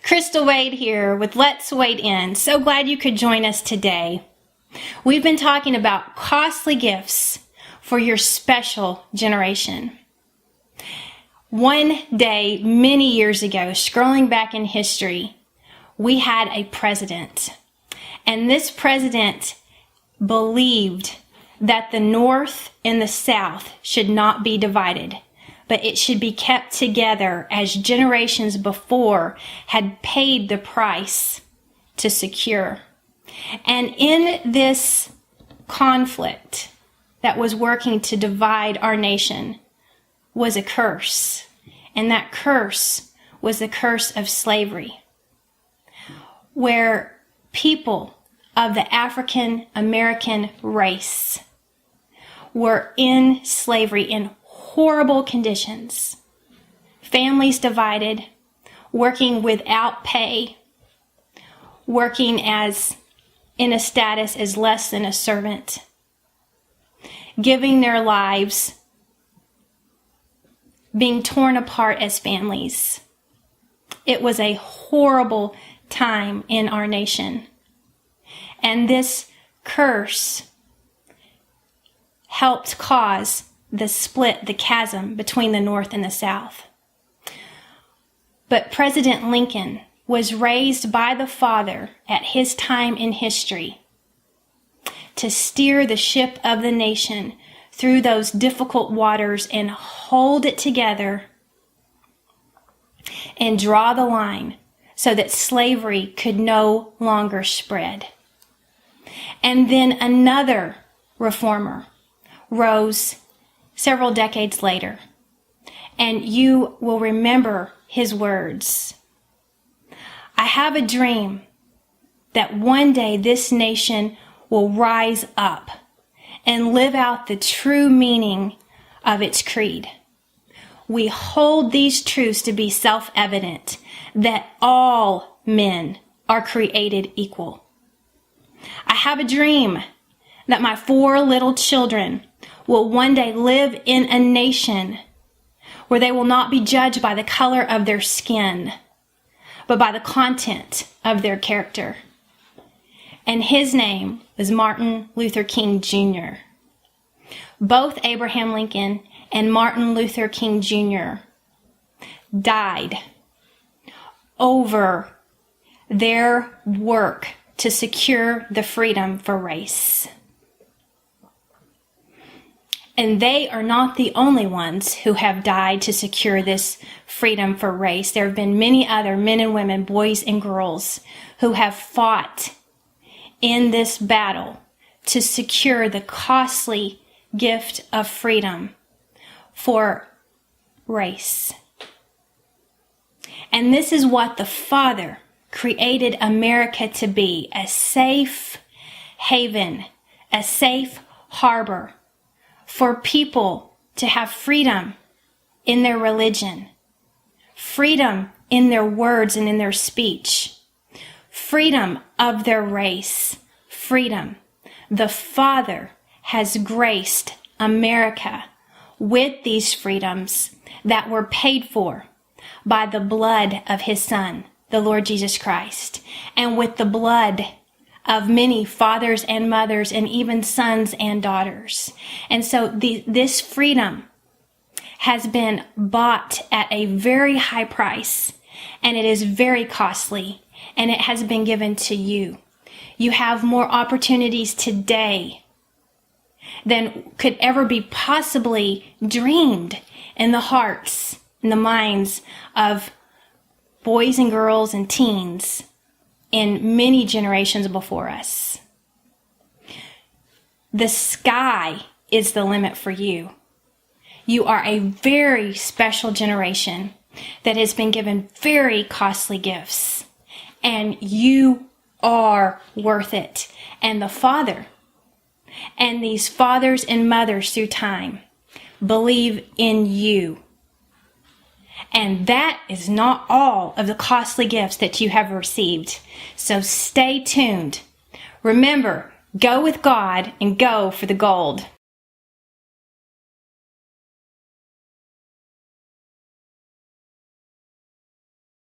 Crystal Wade here with Let's Wade In. So glad you could join us today. We've been talking about costly gifts for your special generation. One day, many years ago, scrolling back in history, we had a president. And this president believed that the North and the South should not be divided, but it should be kept together as generations before had paid the price to secure. And in this conflict that was working to divide our nation was a curse. And that curse was the curse of slavery, where people of the African American race were in slavery in horrible conditions, families divided, working without pay, working as in a status as less than a servant, giving their lives, being torn apart as families. It was a horrible time in our nation. And this curse helped cause the split, the chasm between the North and the South. But President Lincoln was raised by the Father at his time in history to steer the ship of the nation through those difficult waters and hold it together and draw the line so that slavery could no longer spread. And then another reformer rose several decades later, and you will remember his words. I have a dream that one day this nation will rise up and live out the true meaning of its creed. We hold these truths to be self-evident, that all men are created equal. I have a dream that my 4 little children will one day live in a nation where they will not be judged by the color of their skin, but by the content of their character. And his name was Martin Luther King Jr. Both Abraham Lincoln and Martin Luther King Jr. died over their work to secure the freedom for race. And they are not the only ones who have died to secure this freedom for race. There have been many other men and women, boys and girls, who have fought in this battle to secure the costly gift of freedom for race. And this is what the Father created America to be, a safe haven, a safe harbor for people to have freedom in their religion, freedom in their words and in their speech, freedom of their race, freedom. The Father has graced America with these freedoms that were paid for by the blood of his Son, the Lord Jesus Christ, and with the blood of many fathers and mothers and even sons and daughters. And so this freedom has been bought at a very high price, and it is very costly, and it has been given to you. You have more opportunities today than could ever be possibly dreamed in the hearts, in the minds of boys and girls and teens in many generations before us. The sky is the limit for you. You are a very special generation that has been given very costly gifts, and you are worth it. And the Father and these fathers and mothers through time believe in you. And that is not all of the costly gifts that you have received. So stay tuned. Remember, go with God and go for the gold.